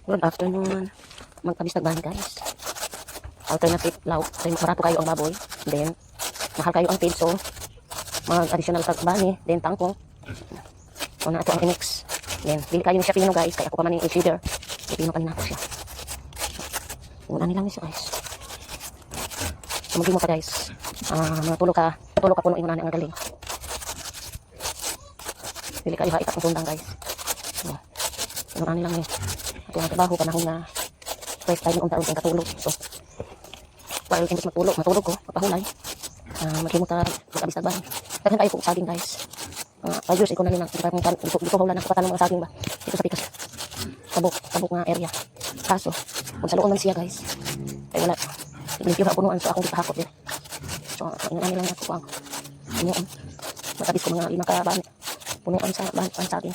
Good afternoon. Magpabisagbahan guys. Alternative lauk. Kaya barato kayo ang baboy. Then, mahal kayo ang feed. So, mag-additional tagbani. Then, tangkong. So, na ito ang i-mix. Then, bili kayo siya pino guys. Kaya ako pa man yung feeder. Pino kanina ko siya. Una nilang siya guys. So, mo ka guys. Matulog ka puno yung nani ang galing. Bili kayo haitak ang tundang guys. So, una nilang ito ang trabaho panahon na first time yung unta-unta katulog. So, while imbis matulog ko, magpahulay. Maghimot na magkabisagbahan. Daghan kayo po saging guys. 5 years ikaw na nila. Dito hawla na kapatan ng mga saging ba. Dito sa pikas. Tabok nga area. Kaso, kung sa loob man siya guys. Ay wala. Limpyo ha punuan so akong gitahakot din. So, ingan nilang ako ang punuan. Matabis ko mga 5 ka punuan sa bahan saging.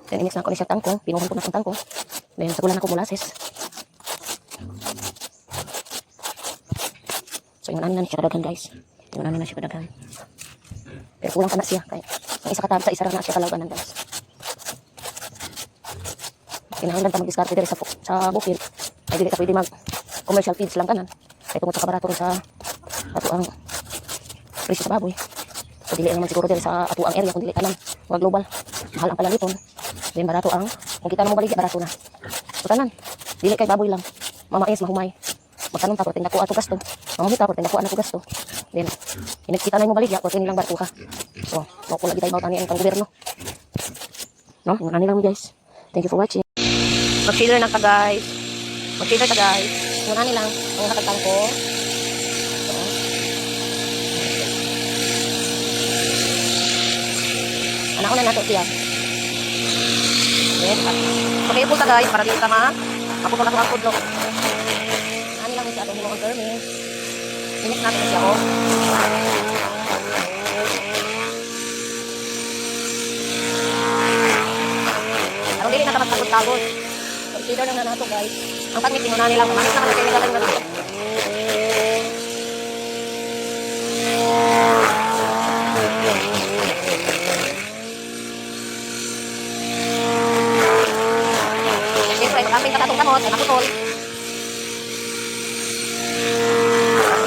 Then, imix na ako ni siya tangkong. Pinuhan ko na ang tangkong. Then, sagulan ako molasses. So, yung namin na siya kadaghan, guys. Yung namin na siya kadaghan. Pero kulang pa na siya. Kaya, ang isa katab sa isa na siya kalawganan, guys. Kinahanglan ka mag-discarte dito sa bukid. Ay, dili ka pwede mag-commercial feeds lang kanan. Kaya tungkol sa kabarato rin sa ato ang presyo sa baboy. So, dili naman siguro dito sa ato ang area kung dili ka lang mga global. Mahal ang palaliton. Then barato ang, kung kita na mo baligya, barato na. So tanan, dili kay baboy lang. Mamais, mahumay. Magtanong ta, porting dako ato gasto. Mamamita, porting dako ato gasto. Then, kita na mo baligya, porting nilang barato ka. So, maupo lagi tayo bautan niya ang gobyerno. No, yung ano lang guys. Thank you for watching. Mag-share na ta guys. Mag-share ta guys. Yung ano lang, ang nakatang ko. So, anak ko na nato siya. Okay po ta guys, para dito ka maputol na ang kudlo. Ano lang siya, itong hinuang termis. Inis natin siya ako. Anong dili na ka magtagod-tagod. Consider lang na nato guys. Ang pag-meeting mo na nilang, manis na kalagay nila lang na dito. Kaping katatong kamot, ay makutol.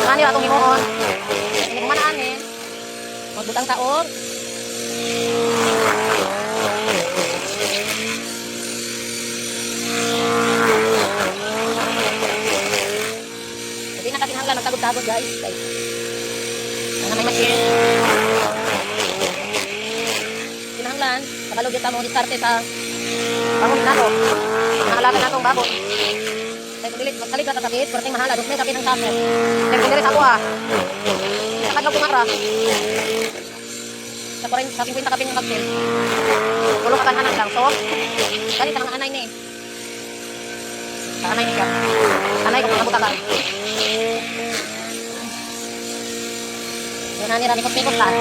Nga nila itong himuon. Hindi mo manaanin. Magbutang taon. Hindi na katinanglan, magtagod-tagod guys. Ano may machine. Tinanglan, kabalog yung tamo, diskarte sa pangunin nato. Mahalaga na itong baboy. Kaya kung dilit, magsalig ka tatapit, pwedeng mahala, dos may kapit ng sako. Kaya kung dilit ako sa kaglaw kumara. Sa 50 kapit ng magpil. Tulong ka kanhanan lang. So, ganit ang anay ni. Sa anay ni siya. Anay ko kung nabutakan. Yun na nila, nikot-nikot lang.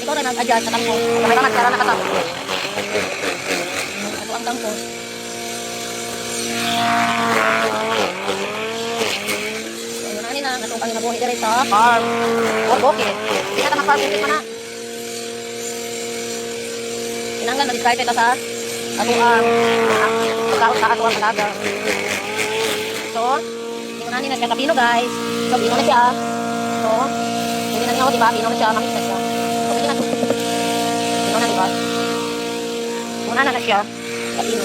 Ikaw rin nag-adjust sa tangko. Kung may tamat, kaya nakatap. Ito ang tangko. So, yun na nila. Itong kami nabuhi dito sa farm. Okay. Hindi ka mag-farm. Hindi ka na. Tinanggal, mag-describe ito sa ato ang pagkaon sa ato ang talaga. So, yun na nila siya kapino guys. So, pino na siya. So, hindi na niya ako diba? Pino na siya. Makita siya. Ito na diba? Muna na siya. Kapino.